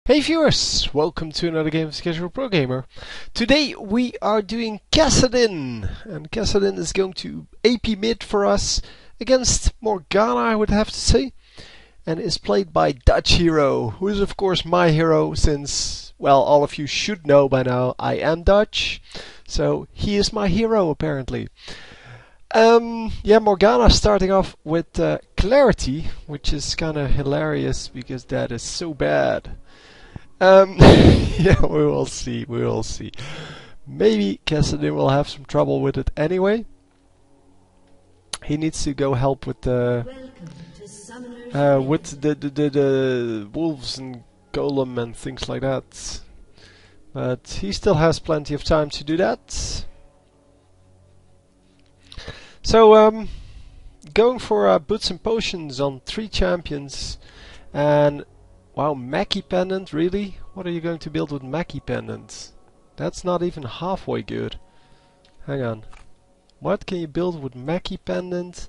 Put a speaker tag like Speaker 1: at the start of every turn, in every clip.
Speaker 1: Hey viewers, welcome to another game of Casual Pro Gamer. Today we are doing Kassadin, and Kassadin is going to AP mid for us against Morgana, I would have to say, and is played by Dutch Hero, who is of course my hero since, well, all of you should know by now I am Dutch, so he is my hero apparently. Morgana starting off with Clarity, which is kinda hilarious because that is so bad. Yeah, we will see, we will see. Maybe Kassadin will have some trouble with it anyway. He needs to go help with the wolves and golem and things like that. But he still has plenty of time to do that. So, going for boots and potions on 3 champions, and wow, Mackie Pendant, really? What are you going to build with Mackie Pendant? That's not even halfway good. Hang on. What can you build with Mackie Pendant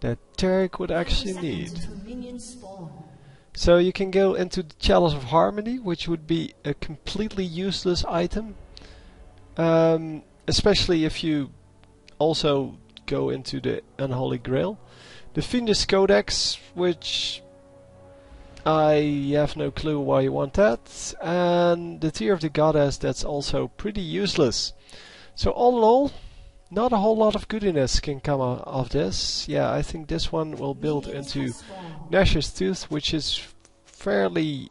Speaker 1: that Tarek would actually need? So you can go into the Chalice of Harmony, which would be a completely useless item. Especially if you also go into the Unholy Grail. The Fiendish Codex, which I have no clue why you want that, and the Tear of the Goddess, that's also pretty useless. So all in all, not a whole lot of goodiness can come out of this. Yeah, I think this one will build into Nash's Tooth, which is fairly,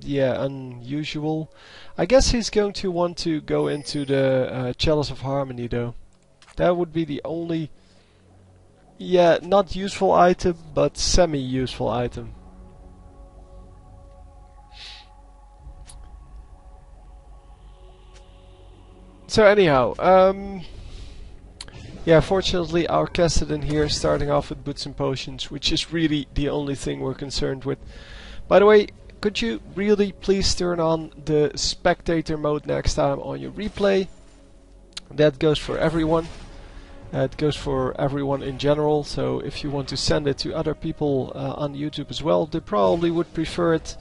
Speaker 1: unusual. I guess he's going to want to go into the Chalice of Harmony though. That would be the only, not useful item, but semi-useful item. So anyhow, fortunately our Kassadin here is starting off with boots and potions, which is really the only thing we're concerned with. By the way, could you really please turn on the spectator mode next time on your replay? That goes for everyone. It goes for everyone in general, so if you want to send it to other people on YouTube as well, they probably would prefer it,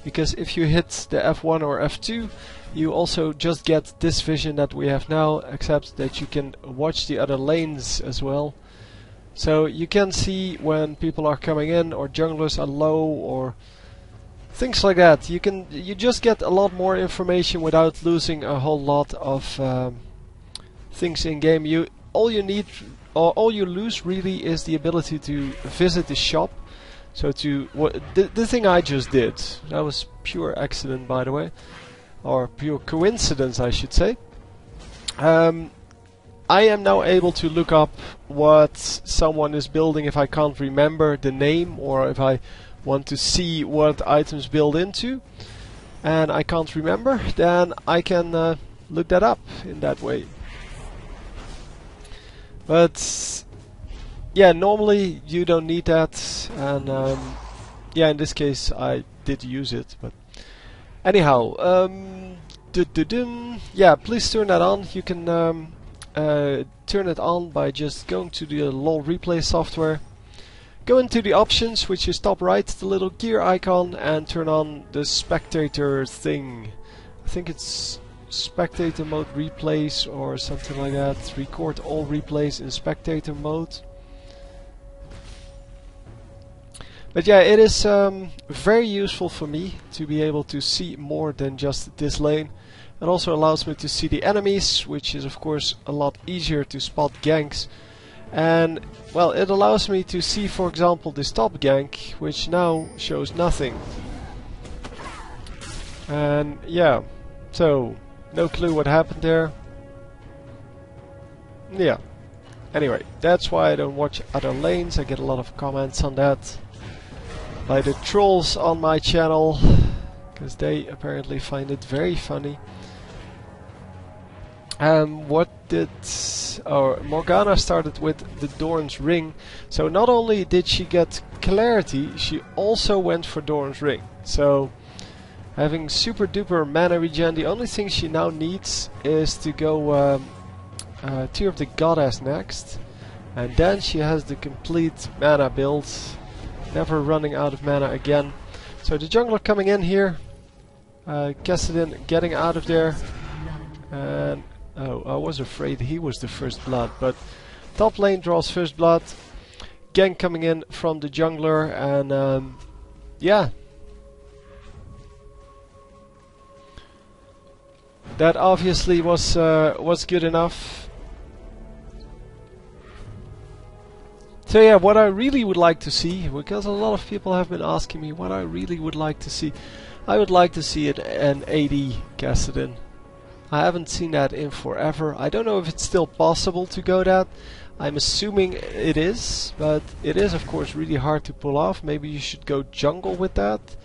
Speaker 1: because if you hit the F1 or F2, you also just get this vision that we have now, except that you can watch the other lanes as well. So you can see when people are coming in, or junglers are low, or things like that. You just get a lot more information without losing a whole lot of things in game. All you lose really is the ability to visit the shop. So the thing I just did, that was pure accident, by the way, or pure coincidence I should say. I am now able to look up what someone is building if I can't remember the name, or if I want to see what items build into and I can't remember, then I can look that up in that way. But yeah, normally you don't need that, and in this case I did use it. But anyhow, please turn that on. You can turn it on by just going to the LOL replay software, go into the options, which is top right, the little gear icon, and turn on the spectator thing. I think it's spectator mode replays or something like that. Record all replays in spectator mode. But yeah, it is very useful for me to be able to see more than just this lane. It also allows me to see the enemies, which is of course a lot easier to spot ganks. And well, it allows me to see, for example, this top gank, which now shows nothing. And yeah, so no clue what happened there. Yeah. Anyway, that's why I don't watch other lanes. I get a lot of comments on that by the trolls on my channel, because they apparently find it very funny. Morgana started with the Doran's Ring. So not only did she get Clarity, she also went for Doran's Ring. So having super duper mana regen, the only thing she now needs is to go Tear of the Goddess next, and then she has the complete mana build, never running out of mana again. So the jungler coming in here, Kassadin getting out of there. And oh, I was afraid he was the first blood, but top lane draws first blood. Gank coming in from the jungler, and yeah, that obviously was good enough. So yeah, what I really would like to see, because a lot of people have been asking me what I really would like to see, I would like to see an AD Kassadin. I haven't seen that in forever. I don't know if it's still possible to go that. I'm assuming it is, but it is of course really hard to pull off. Maybe you should go jungle with that.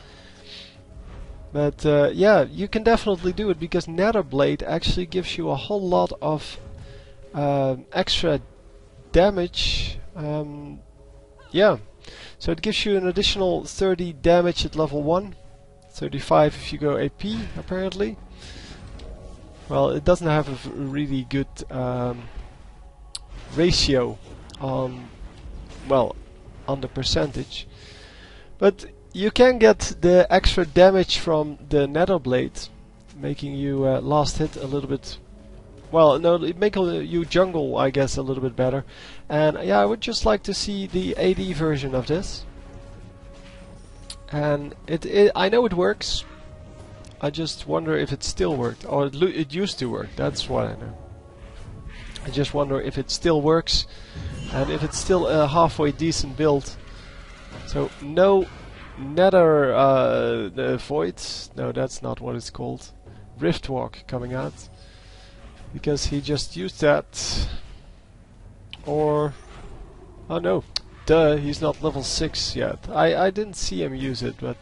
Speaker 1: But yeah, you can definitely do it, because Netherblade actually gives you a whole lot of extra damage. Yeah, so it gives you an additional 30 damage at level 1, 35 if you go AP apparently. Well, it doesn't have a really good ratio on, well, on the percentage, but you can get the extra damage from the Netherblade, making you last hit a little bit, well, no, it makes you jungle, I guess, a little bit better. And yeah, I would just like to see the AD version of this. And I know it works. I just wonder if it still worked, or it used to work. That's what I know. I just wonder if it still works, and if it's still a halfway decent build. So no Nether Void. No, that's not what it's called. Riftwalk coming out, because he just used that. Or oh no, duh, he's not level 6 yet. I didn't see him use it, but.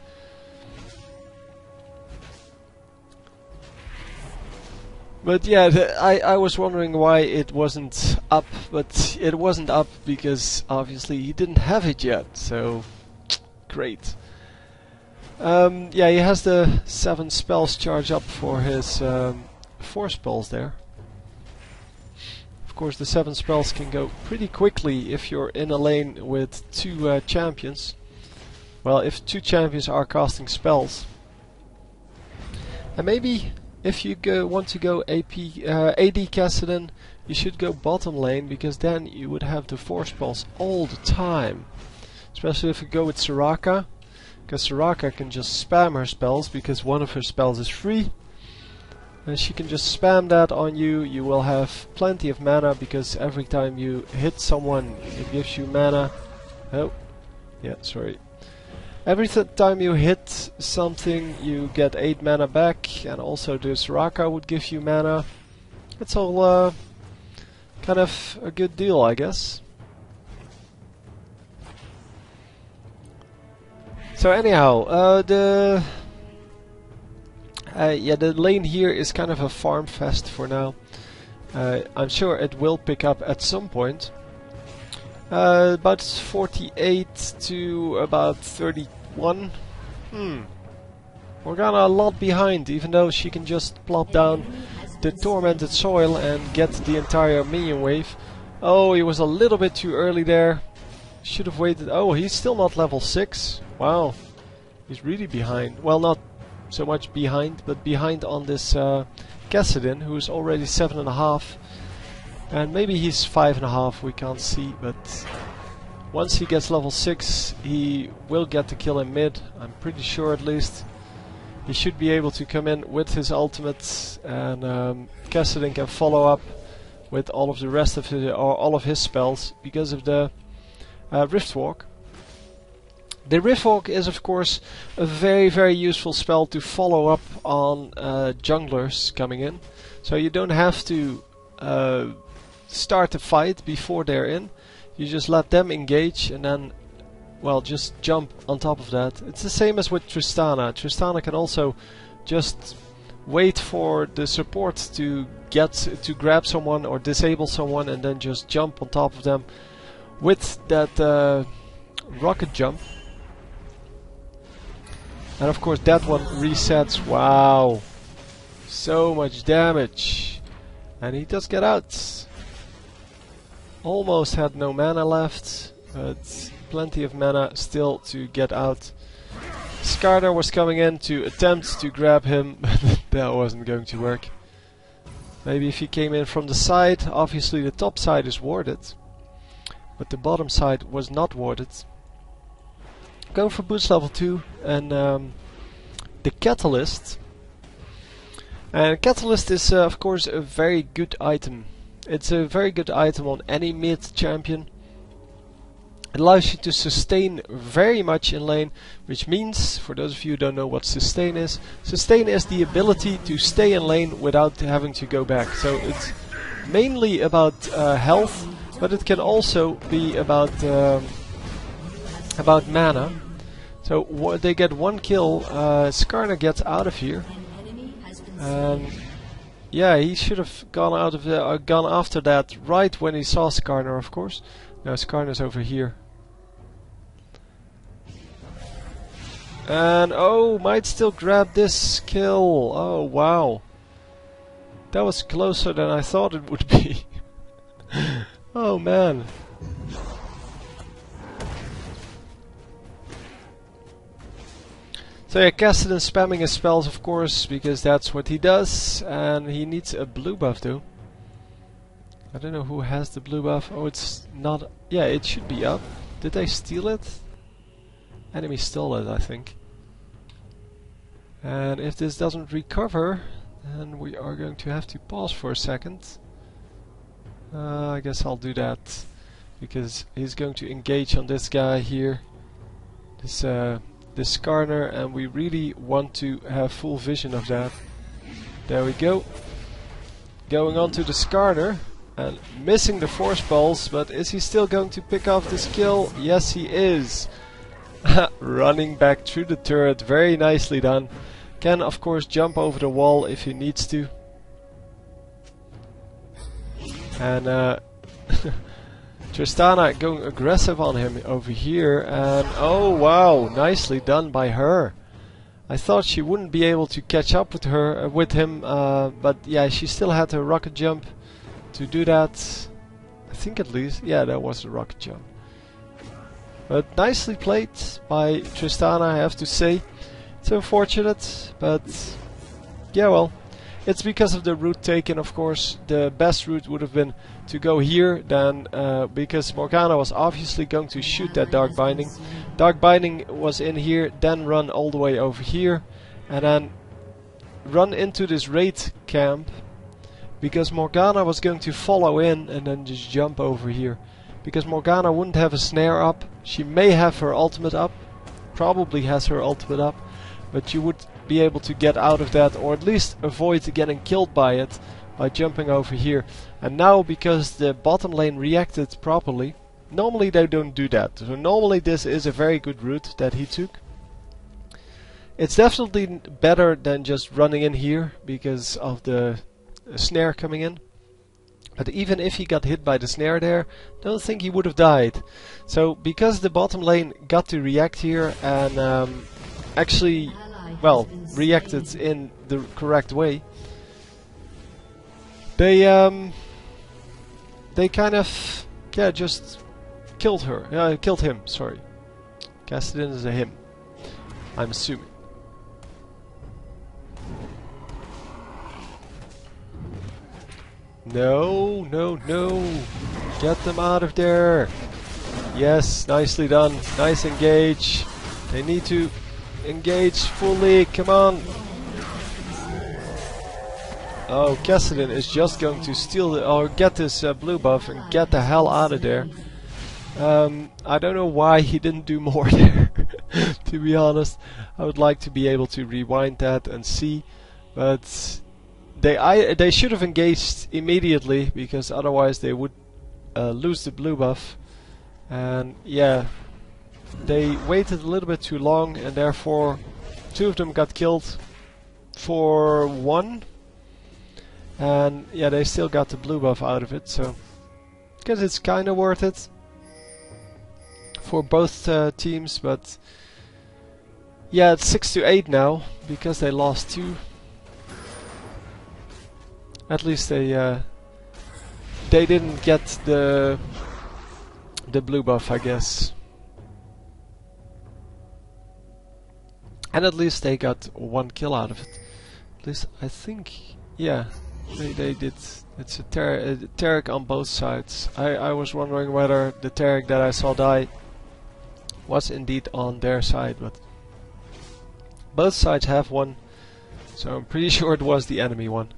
Speaker 1: But yeah, I was wondering why it wasn't up, but it wasn't up because obviously he didn't have it yet, so great. Yeah, he has the 7 spells charge up for his 4 spells there. Of course, the 7 spells can go pretty quickly if you're in a lane with 2 champions. Well, if 2 champions are casting spells. And maybe if you want to go AD Kassadin, you should go bottom lane, because then you would have the 4 spells all the time. Especially if you go with Soraka, because Soraka can just spam her spells, because one of her spells is free. And she can just spam that on you. You will have plenty of mana, because every time you hit someone, it gives you mana. Oh, yeah, sorry. Every time you hit something, you get 8 mana back, and also the Soraka would give you mana. It's all kind of a good deal, I guess. So anyhow, the lane here is kind of a farm fest for now. I'm sure it will pick up at some point. About 48 to about 31. We're gonna a lot behind, even though she can just plop down the tormented soil and get the entire minion wave. Oh, he was a little bit too early there. Should have waited. Oh, he's still not level 6. Wow, he's really behind. Well, not so much behind, but behind on this Kassadin, who's already 7.5. And maybe he's 5.5, we can't see, but once he gets level 6, he will get the kill in mid, I'm pretty sure at least. He should be able to come in with his ultimate, and Kassadin can follow up with all of the rest of his, or all of his spells, because of the Riftwalk. The Riftwalk is of course a very, very useful spell to follow up on junglers coming in. So you don't have to start the fight before they're in. You just let them engage and then, well, just jump on top of that. It's the same as with Tristana. Tristana can also just wait for the support to grab someone or disable someone, and then just jump on top of them with that rocket jump. And of course that one resets. Wow, so much damage. And he does get out. Almost had no mana left, but plenty of mana still to get out. Skarner was coming in to attempt to grab him, but that wasn't going to work. Maybe if he came in from the side, obviously the top side is warded, but the bottom side was not warded. Going for boots level 2 and the Catalyst. And Catalyst is of course a very good item. It's a very good item on any mid champion. It allows you to sustain very much in lane, which means, for those of you who don't know what sustain is the ability to stay in lane without having to go back. So it's mainly about health, but it can also be about mana. So they get one kill, Skarner gets out of here. Yeah, he should have gone out of gone after that right when he saw Skarner, of course. Now Skarner's over here. And oh, might still grab this kill. Oh wow, that was closer than I thought it would be. Oh man. So yeah, Kassadin spamming his spells, of course, because that's what he does, and he needs a blue buff though. I don't know who has the blue buff. Oh, it's not. Yeah, it should be up. Did they steal it? Enemy stole it, I think. And if this doesn't recover, then we are going to have to pause for a second. I guess I'll do that, because he's going to engage on this guy here. This Skarner, and we really want to have full vision of that. There we go. Going on to the Skarner and missing the force balls, but is he still going to pick off this kill? Yes, he is. Running back through the turret, very nicely done. Can of course jump over the wall if he needs to. And Tristana going aggressive on him over here, and oh wow, nicely done by her. I thought she wouldn't be able to catch up with him, but yeah, she still had her rocket jump to do that. I think at least, yeah, that was a rocket jump. But nicely played by Tristana, I have to say. It's unfortunate, but yeah, well, it's because of the route taken, of course. The best route would have been to go here, then because Morgana was obviously going to shoot that Dark Binding. Dark Binding was in here, then run all the way over here, and then run into this raid camp, because Morgana was going to follow in and then just jump over here. Because Morgana wouldn't have a snare up. She may have her ultimate up, probably has her ultimate up, but you would be able to get out of that, or at least avoid getting killed by it by jumping over here. And now, because the bottom lane reacted properly, normally they don't do that. So normally this is a very good route that he took. It's definitely better than just running in here because of the snare coming in. But even if he got hit by the snare there, don't think he would have died. So because the bottom lane got to react here and actually, well, reacted in the correct way, they kind of, yeah, just killed her. Killed him, sorry. Kassadin is a him, I'm assuming. No, no, no. Get them out of there. Yes, nicely done. Nice engage. They need to engage fully. Come on. Oh, Kassadin is just going to steal or get this blue buff and get the hell out of there. I don't know why he didn't do more there. To be honest, I would like to be able to rewind that and see, but they should have engaged immediately, because otherwise they would lose the blue buff. And yeah, they waited a little bit too long, and therefore two of them got killed for one. And yeah, they still got the blue buff out of it, so because it's kind of worth it for both teams. But yeah, it's 6-8 now because they lost two. At least they didn't get the blue buff, I guess. And at least they got 1 kill out of it. At least I think, yeah, they did. It's a Tarek on both sides. I was wondering whether the Tarek that I saw die was indeed on their side, but both sides have one, so I'm pretty sure it was the enemy one.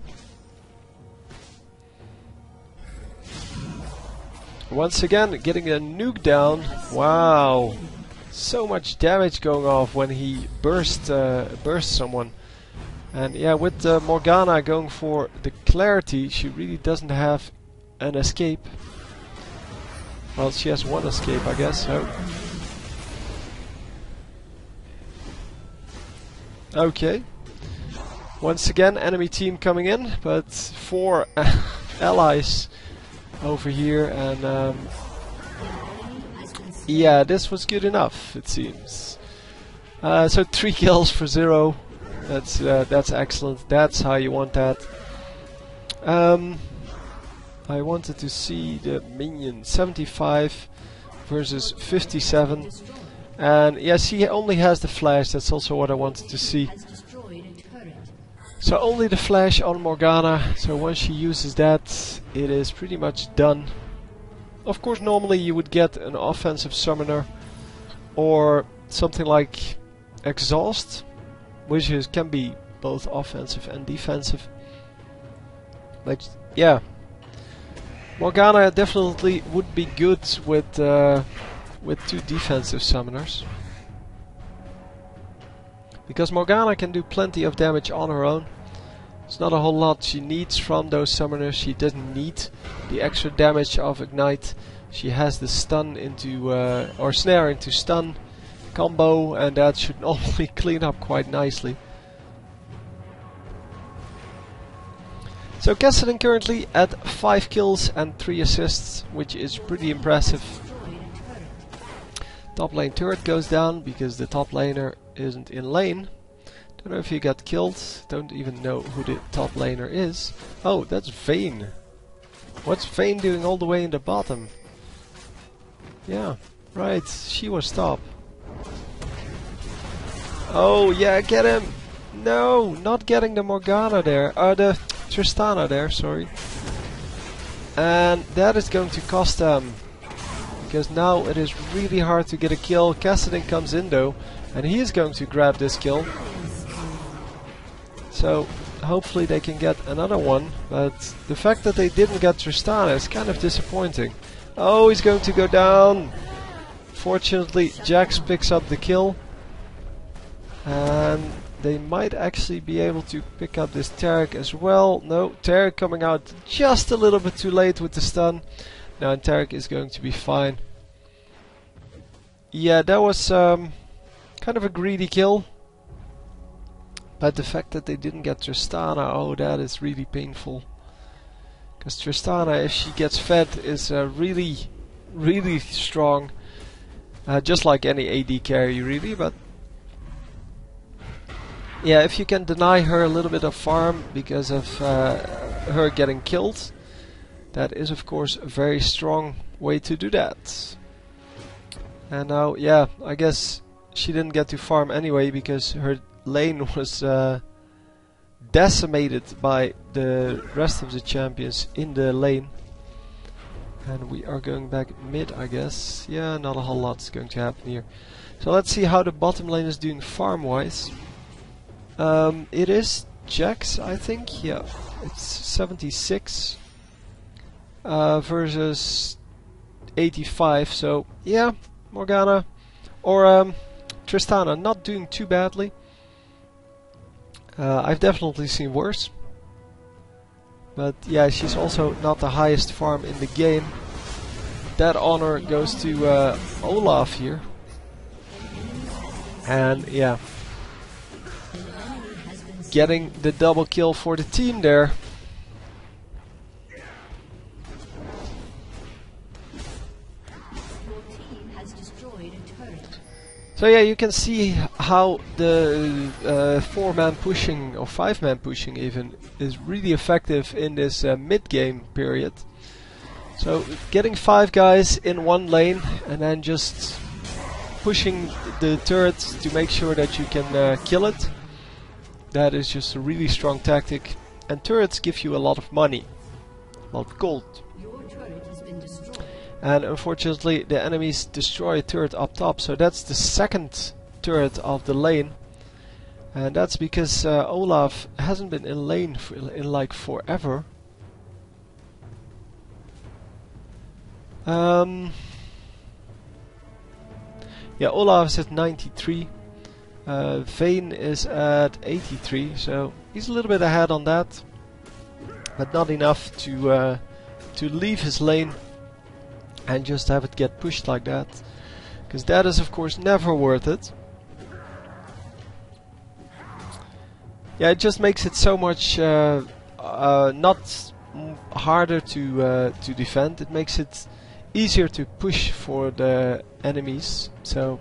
Speaker 1: Once again, getting a nuke down. Wow, so much damage going off when he burst someone. And yeah, with Morgana going for the clarity, she really doesn't have an escape. Well, she has one escape, I guess. So. Okay. Once again, enemy team coming in, but 4 allies over here, and yeah, this was good enough, it seems. So 3 kills for 0. That's excellent. That's how you want that. I wanted to see the minion 75 versus 57, and yes, he only has the flash. That's also what I wanted to see. So only the flash on Morgana. So once she uses that, it is pretty much done. Of course, normally you would get an offensive summoner or something like Exhaust, which can be both offensive and defensive. But yeah, Morgana definitely would be good with 2 defensive summoners, because Morgana can do plenty of damage on her own. It's not a whole lot she needs from those summoners. She doesn't need the extra damage of Ignite. She has the stun into or snare into stun combo, and that should normally clean up quite nicely. So Kassadin currently at 5 kills and 3 assists, which is pretty impressive. Top lane turret goes down because the top laner isn't in lane. Don't know if he got killed. Don't even know who the top laner is. Oh, that's Vayne. What's Vayne doing all the way in the bottom? Yeah, right. She was top. Oh yeah, get him! No, not getting the Morgana there. The Tristana there, sorry. And that is going to cost them, because now it is really hard to get a kill. Kassadin comes in though, and he is going to grab this kill. So hopefully they can get another one, but the fact that they didn't get Tristana is kind of disappointing. Oh, he's going to go down. Fortunately, Jax picks up the kill, and they might actually be able to pick up this Tarek as well. No, Tarek coming out just a little bit too late with the stun. Now Tarek is going to be fine. Yeah, that was kind of a greedy kill. But the fact that they didn't get Tristana, oh, that is really painful. Because Tristana, if she gets fed, is really, really strong. Just like any AD carry, really, but yeah, if you can deny her a little bit of farm because of her getting killed, that is of course a very strong way to do that. And now, yeah, I guess she didn't get to farm anyway because her lane was decimated by the rest of the champions in the lane. And we are going back mid, I guess. Yeah, not a whole lot's going to happen here. So let's see how the bottom lane is doing farm-wise. It is Jax, I think. Yeah, it's 76 versus 85. So yeah, Morgana or Tristana not doing too badly. I've definitely seen worse. But yeah, she's also not the highest farm in the game. That honor goes to Olaf here. And yeah, getting the double kill for the team there. So yeah, you can see how the 4-man pushing, or 5-man pushing even, is really effective in this mid-game period. So getting 5 guys in one lane and then just pushing the turrets to make sure that you can kill it. That is just a really strong tactic. And turrets give you a lot of money, a lot of gold. And unfortunately the enemies destroy a turret up top, so that's the second turret of the lane. And that's because Olaf hasn't been in lane in like forever. Yeah, Olaf is at 93. Vayne is at 83, so he's a little bit ahead on that, but not enough to leave his lane and just have it get pushed like that, because that is of course never worth it. Yeah, it just makes it so much not harder to defend. It makes it easier to push for the enemies. So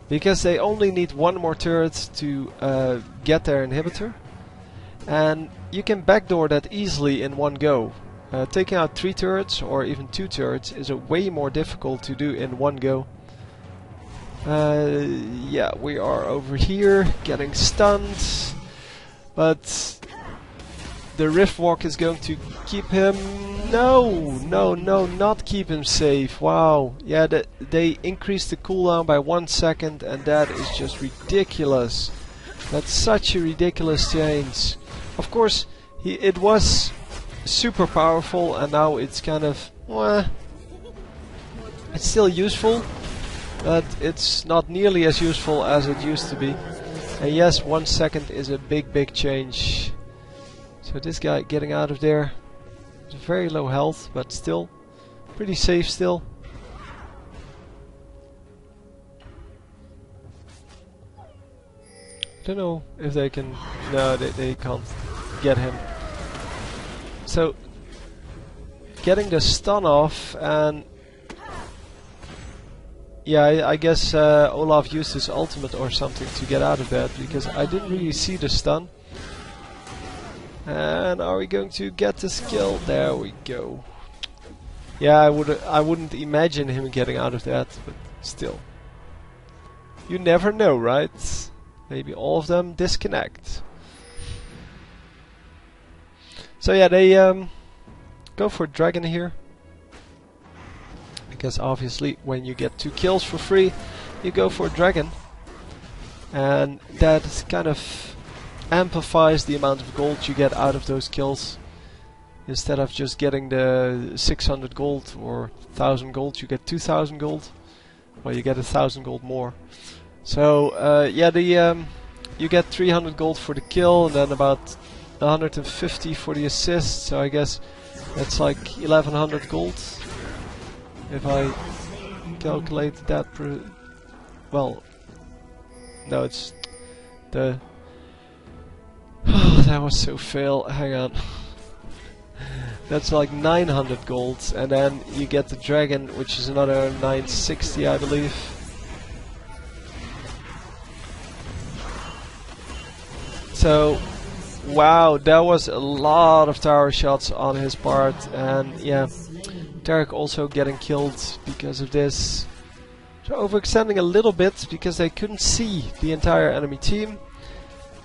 Speaker 1: because they only need one more turret to get their inhibitor, and you can backdoor that easily in one go. Taking out 3 turrets or even 2 turrets is a way more difficult to do in one go. Yeah, we are over here getting stunned, but the Riftwalk is going to keep him. No, not keep him safe. Wow, yeah, they increased the cooldown by 1 second, and that is just ridiculous. That's such a ridiculous change. Of course, it was super powerful, and now it's kind of, it's still useful, but it's not nearly as useful as it used to be. And yes, 1 second is a big change. So this guy getting out of there, very low health, but still pretty safe still. Don't know if they can. No, they can't get him. So getting the stun off, and yeah, I guess Olaf used his ultimate or something to get out of that, because I didn't really see the stun. And are we going to get this kill? There we go. Yeah, I wouldn't imagine him getting out of that, but still. You never know, right? Maybe all of them disconnect. So yeah, they go for dragon here. Because obviously when you get 2 kills for free, you go for a dragon. And that kind of amplifies the amount of gold you get out of those kills. Instead of just getting the 600 gold or 1000 gold, you get 2000 gold. Well, you get 1000 gold more. So yeah, you get 300 gold for the kill, and then about 150 for the assist. So I guess that's like 1100 gold. If I calculate that well, no, it's the that was so fail. Hang on. That's like 900 gold, and then you get the dragon, which is another 960, I believe. So, wow, that was a lot of tower shots on his part, and yeah, Derek also getting killed because of this. So overextending a little bit because they couldn't see the entire enemy team,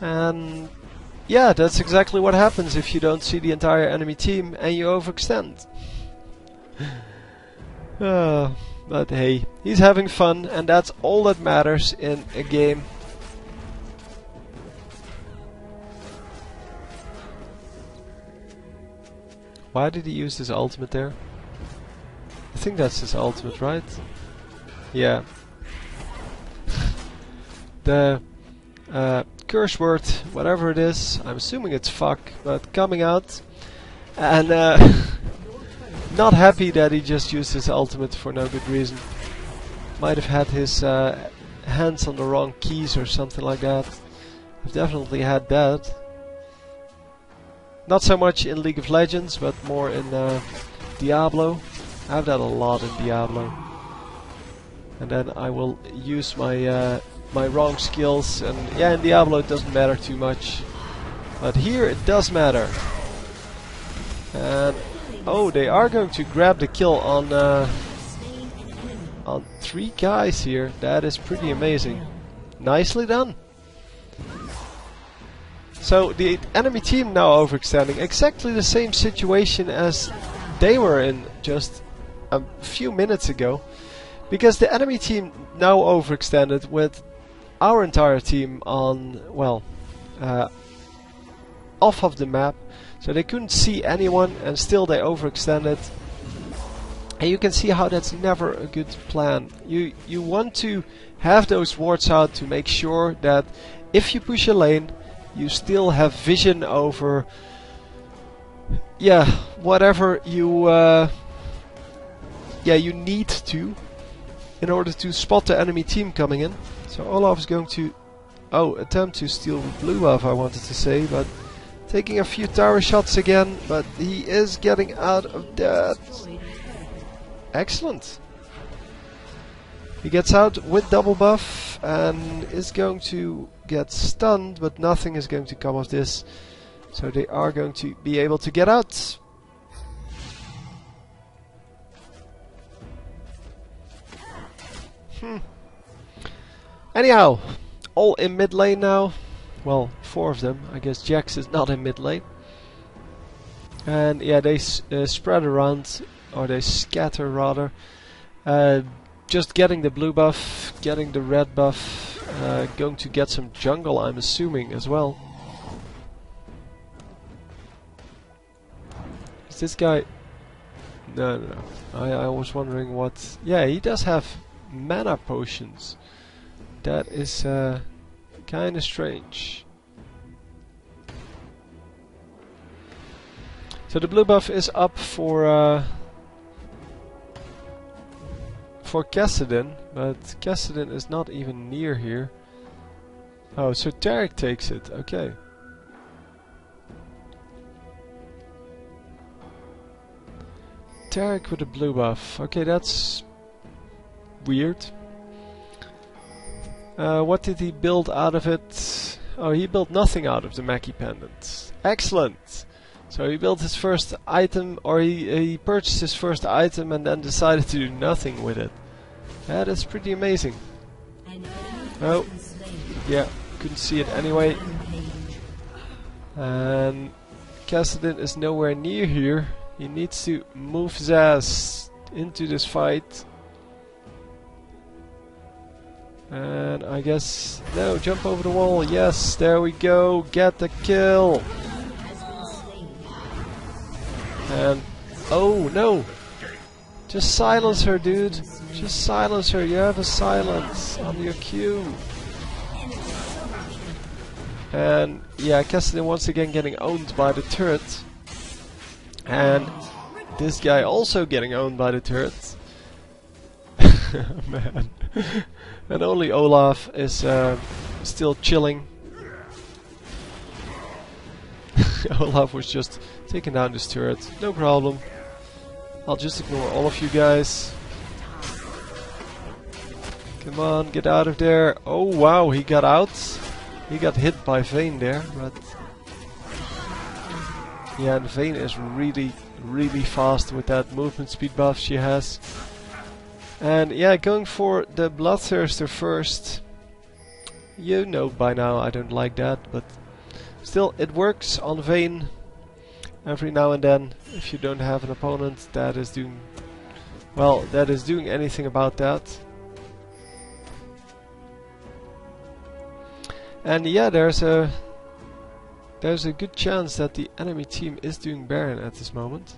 Speaker 1: and yeah, that's exactly what happens if you don't see the entire enemy team and you overextend. But hey, he's having fun, and that's all that matters in a game. Why did he use his ultimate there? I think that's his ultimate, right? Yeah. The curse word, whatever it is, I'm assuming it's fuck, but coming out. And not happy that he just used his ultimate for no good reason. Might have had his hands on the wrong keys or something like that. I've definitely had that. Not so much in League of Legends, but more in Diablo. I have that a lot in Diablo. And then I will use my my wrong skills, and yeah, in Diablo it doesn't matter too much, but here it does matter. And oh, they are going to grab the kill on on 3 guys here. That is pretty amazing. Nicely done. So the enemy team now overextending. Exactly the same situation as they were in just a few minutes ago. Because the enemy team now overextended with our entire team on, well, off of the map. So they couldn't see anyone and still they overextended. And you can see how that's never a good plan. You want to have those wards out to make sure that if you push a lane, you still have vision over, yeah, whatever you you need to in order to spot the enemy team coming in. So Olaf is going to attempt to steal the blue buff, I wanted to say, but taking a few tower shots again, but he is getting out of that. Excellent. He gets out with double buff and is going to get stunned, but nothing is going to come of this. So they are going to be able to get out. Anyhow, all in mid lane now. Well, 4 of them. I guess Jax is not in mid lane. And yeah, they spread around, or they scatter rather. Just getting the blue buff, getting the red buff, going to get some jungle, I'm assuming, as well. Is this guy... No. I was wondering what... Yeah, he does have mana potions. That is kinda strange. So the blue buff is up for Kassadin, but Kassadin is not even near here. Oh, so Tarek takes it, okay. Tarek with a blue buff, okay, that's weird. What did he build out of it? Oh, he built nothing out of the Mackie pendant. Excellent! So he built his first item, or he purchased his first item and then decided to do nothing with it. That is pretty amazing. Oh, yeah, couldn't see it anyway. And Kassadin is nowhere near here. He needs to move his ass into this fight. And I guess... No, jump over the wall. Yes, there we go. Get the kill. And... Oh, no. Just silence her, dude. Just silence her. You have a silence on your Q. And yeah, Kassadin once again getting owned by the turret. And this guy also getting owned by the turret. Man. And only Olaf is still chilling. Olaf was just taking down this turret. No problem. I'll just ignore all of you guys. Come on, get out of there. Oh wow, he got out. He got hit by Vayne there, but... Yeah, and Vayne is really fast with that movement speed buff she has. And yeah, going for the Bloodthirster first. You know by now I don't like that, but still it works on Vayne every now and then if you don't have an opponent that is doing... Well, that is doing anything about that. And yeah, there's a good chance that the enemy team is doing Baron at this moment.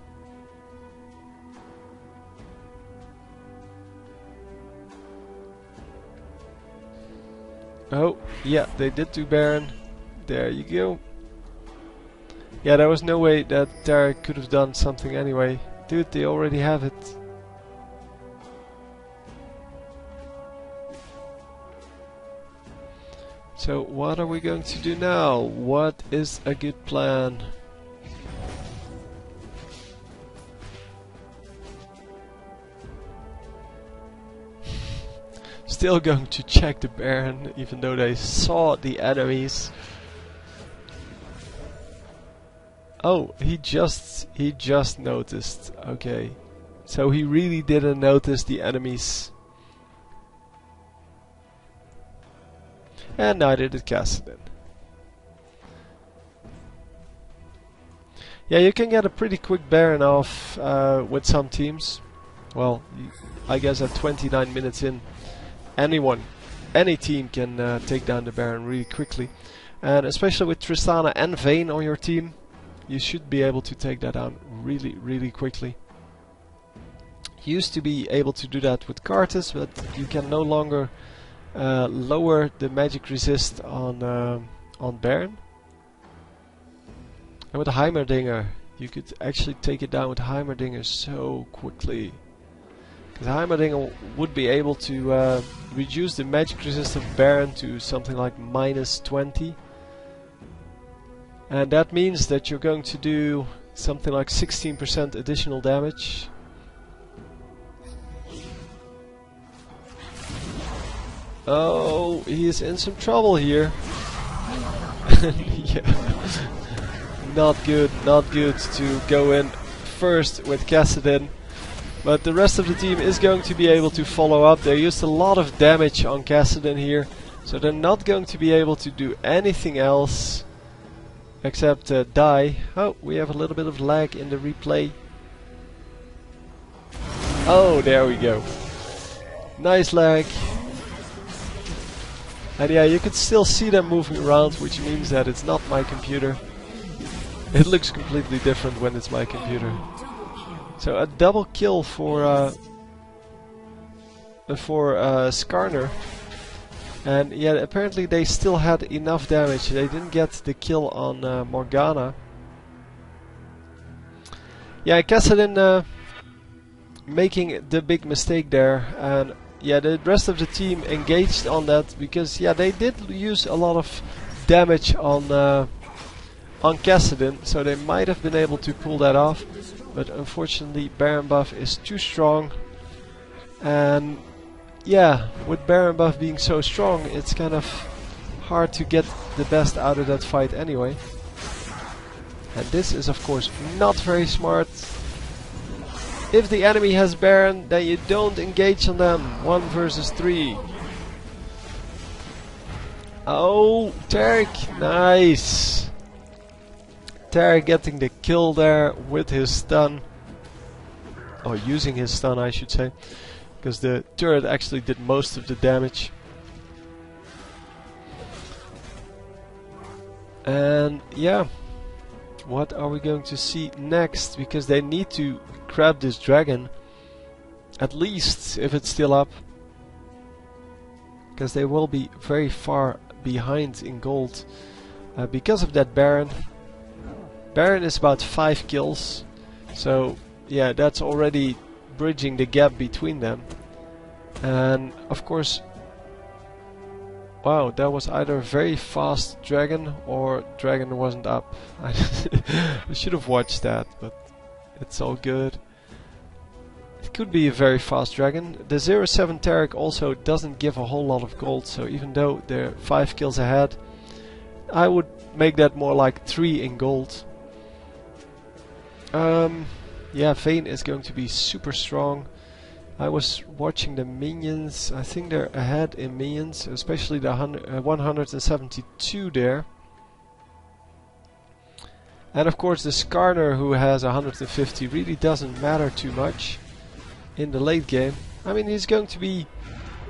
Speaker 1: Oh, yeah, they did do Baron. There you go. Yeah, there was no way that Tarek could have done something anyway. Dude, they already have it. So what are we going to do now? What is a good plan? Still going to check the Baron, even though they saw the enemies. Oh, he just noticed. Okay. So he really didn't notice the enemies. And neither did Kassadin. Yeah, you can get a pretty quick Baron off with some teams. Well, I guess at 29 minutes in, any team can take down the Baron really quickly. And especially with Tristana and Vayne on your team, you should be able to take that down really quickly. You used to be able to do that with Karthus, but you can no longer lower the magic resist on Baron. And with Heimerdinger, you could actually take it down with Heimerdinger so quickly. Because Heimerdinger would be able to reduce the magic resist of Baron to something like -20. And that means that you're going to do something like 16% additional damage. Oh, he is in some trouble here. Yeah. Not good to go in first with Kassadin. But the rest of the team is going to be able to follow up. They used a lot of damage on Kassadin here, so they're not going to be able to do anything else except die. Oh, we have a little bit of lag in the replay. Oh, there we go. Nice lag. And yeah, you can still see them moving around, which means that it's not my computer. It looks completely different when it's my computer. So a double kill for Skarner. And yeah, apparently they still had enough damage. They didn't get the kill on Morgana. Yeah, Kassadin making the big mistake there. And yeah, the rest of the team engaged on that because yeah, they did use a lot of damage on Kassadin, so they might have been able to pull that off. But unfortunately, Baron buff is too strong. And yeah, with Baron buff being so strong, it's kind of hard to get the best out of that fight anyway. And this is of course not very smart. If the enemy has Baron, then you don't engage on them. 1 versus 3. Oh, Tarek, nice. Tarek getting the kill there with his stun. Or using his stun, I should say. Because the turret actually did most of the damage. And yeah, what are we going to see next? Because they need to grab this dragon, at least if it's still up. Because they will be very far behind in gold. Because of that Baron. Baron is about 5 kills. So yeah, that's already bridging the gap between them. And of course, wow, that was either a very fast dragon or dragon wasn't up. I should have watched that, but it's all good. It could be a very fast dragon. The 07 Tarek also doesn't give a whole lot of gold, so even though they're 5 kills ahead, I would make that more like 3 in gold. Yeah, Vayne is going to be super strong. I was watching the minions. I think they're ahead in minions, especially the 172 there. And of course the Skarner, who has 150, really doesn't matter too much in the late game. I mean, he's going to be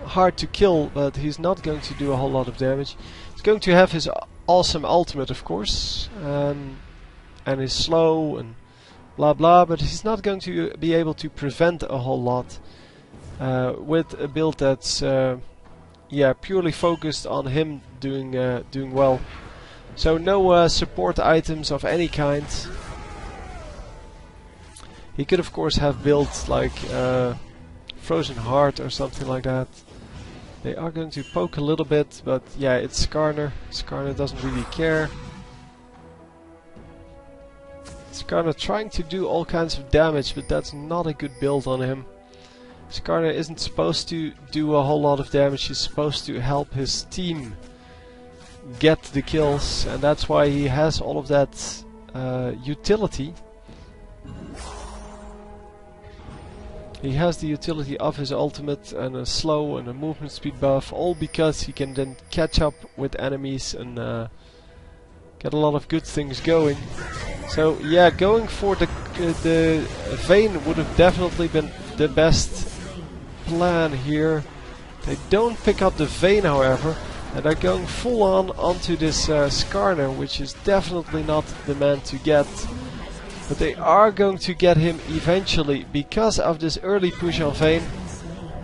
Speaker 1: hard to kill, but he's not going to do a whole lot of damage. He's going to have his awesome ultimate, of course, and he's slow and blah blah, but he's not going to be able to prevent a whole lot with a build that's yeah, purely focused on him doing well. So no support items of any kind. He could of course have built like Frozen Heart or something like that. They are going to poke a little bit, but yeah, it's Skarner. Skarner doesn't really care. Skarner trying to do all kinds of damage, but that's not a good build on him. Skarner isn't supposed to do a whole lot of damage. He's supposed to help his team get the kills, and that's why he has all of that He has the utility of his ultimate and a slow and a movement speed buff, all because he can then catch up with enemies and get a lot of good things going. So yeah, going for the Vayne would have definitely been the best plan here. They don't pick up the Vayne, however, and they're going full on onto this Skarner, which is definitely not the man to get. But they are going to get him eventually because of this early push on Vayne.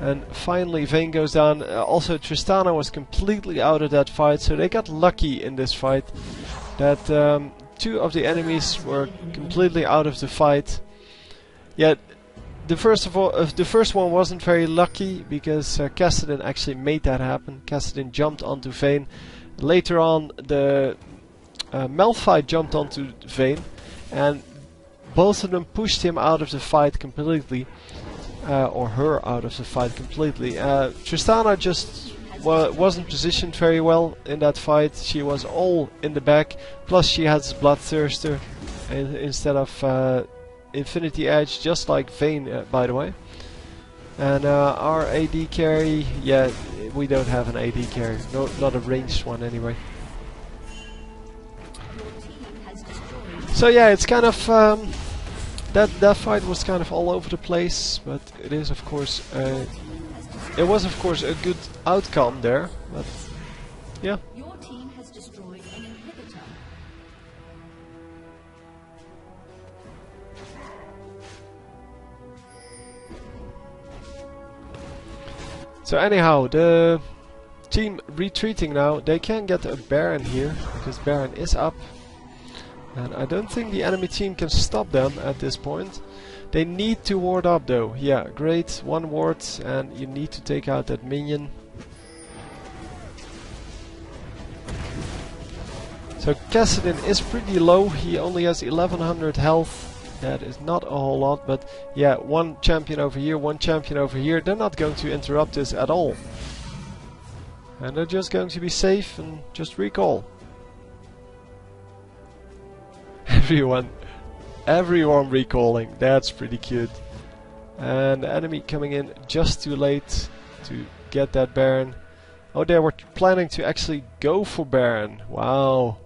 Speaker 1: And finally Vayne goes down. Also Tristana was completely out of that fight, so they got lucky in this fight that two of the enemies were completely out of the fight. Yet the first one wasn't very lucky because Kassadin actually made that happen. Kassadin jumped onto Vayne. Later on the Malphite jumped onto Vayne, and both of them pushed him out of the fight completely, or her out of the fight completely. Tristana just wasn't positioned very well in that fight. She was all in the back, plus she has Bloodthirster instead of Infinity Edge, just like Vayne, by the way. And our AD carry, yeah, we don't have an AD carry, not a ranged one anyway. So yeah, it's kind of that fight was kind of all over the place, but it is of course it was of course a good outcome there. But yeah.
Speaker 2: Your team has destroyed an inhibitor.
Speaker 1: So anyhow, the team retreating now. They can get a Baron here because Baron is up. And I don't think the enemy team can stop them at this point. They need to ward up though. Yeah, great. One ward and you need to take out that minion. So Kassadin is pretty low. He only has 1100 health. That is not a whole lot, but yeah, one champion over here, one champion over here. They're not going to interrupt this at all. And they're just going to be safe and just recall. Everyone recalling. That's pretty cute. And the enemy coming in just too late to get that Baron. Oh, they were planning to actually go for Baron. Wow.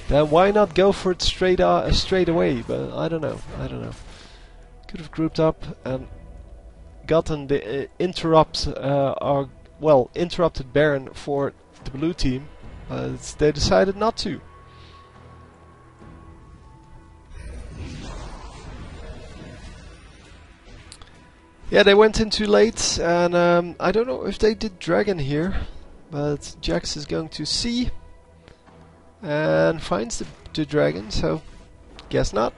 Speaker 1: Then why not go for it straight away? But I don't know. Could have grouped up and gotten the interrupted Baron for the blue team. They decided not to. Yeah, they went in too late, and I don't know if they did Dragon here, but Jax is going to C and finds the Dragon, so guess not.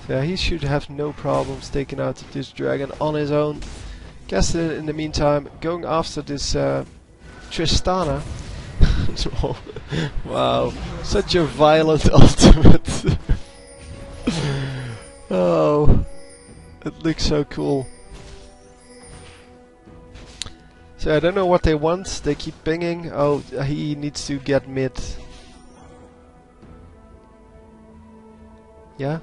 Speaker 1: So yeah, he should have no problems taking out this Dragon on his own. Kassadin in the meantime going after this Tristana. Wow, such a violent ultimate. Oh, it looks so cool. So I don't know what they want. They keep pinging. Oh, he needs to get mid. Yeah,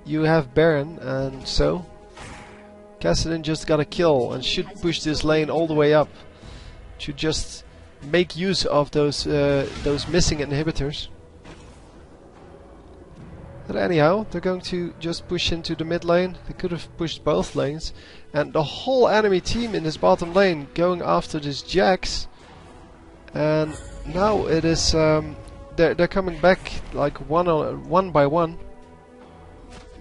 Speaker 1: you have Baron, and so Kassadin just got a kill and should push this lane all the way up. Should just make use of those missing inhibitors. But anyhow, they're going to just push into the mid lane. They could have pushed both lanes. And the whole enemy team in this bottom lane going after this Jax. And now it is... they're coming back like one by one.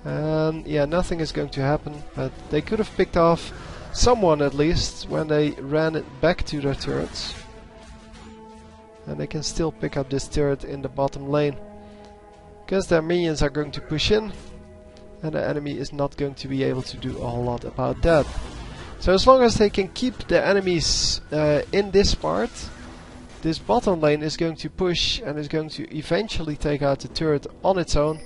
Speaker 1: And yeah, nothing is going to happen. But they could have picked off someone at least when they ran it back to their turrets. And they can still pick up this turret in the bottom lane. Because their minions are going to push in, and the enemy is not going to be able to do a whole lot about that. So as long as they can keep the enemies in this part, this bottom lane is going to push and is going to eventually take out the turret on its own.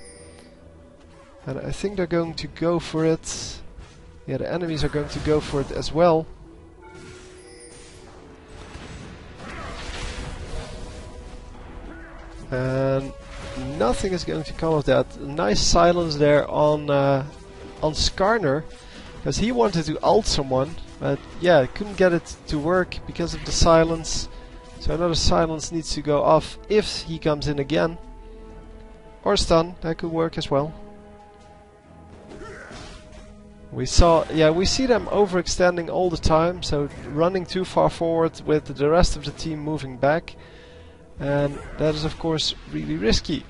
Speaker 1: And I think they're going to go for it. Yeah, the enemies are going to go for it as well. And nothing is going to come of that. Nice silence there on Skarner, because he wanted to ult someone, but yeah, couldn't get it to work because of the silence. So another silence needs to go off if he comes in again. Or stun, that could work as well. We see them overextending all the time, so running too far forward with the rest of the team moving back. And that is of course really risky.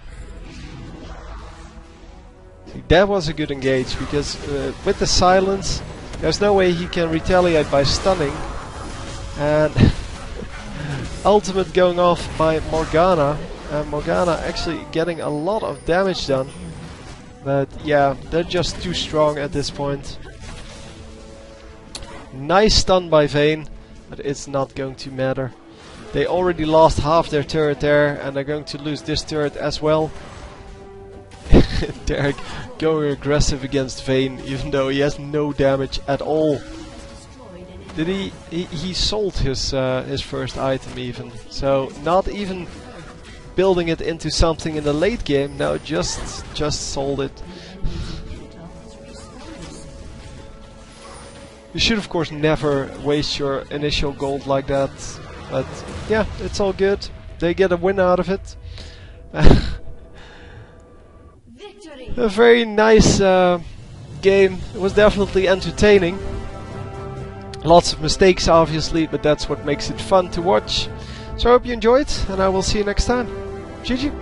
Speaker 1: See, that was a good engage, because with the silence there's no way he can retaliate by stunning. And ultimate going off by Morgana, and Morgana actually getting a lot of damage done. But yeah, they're just too strong at this point. Nice stun by Vayne, but it's not going to matter. They already lost half their turret there, and they're going to lose this turret as well. Derek going aggressive against Vayne, even though he has no damage at all. Did he sold his first item even, so not even building it into something in the late game. No, just sold it. You should of course never waste your initial gold like that, but yeah, it's all good. They get a win out of it. A very nice game. It was definitely entertaining. Lots of mistakes obviously, but that's what makes it fun to watch. So I hope you enjoyed, and I will see you next time. GG!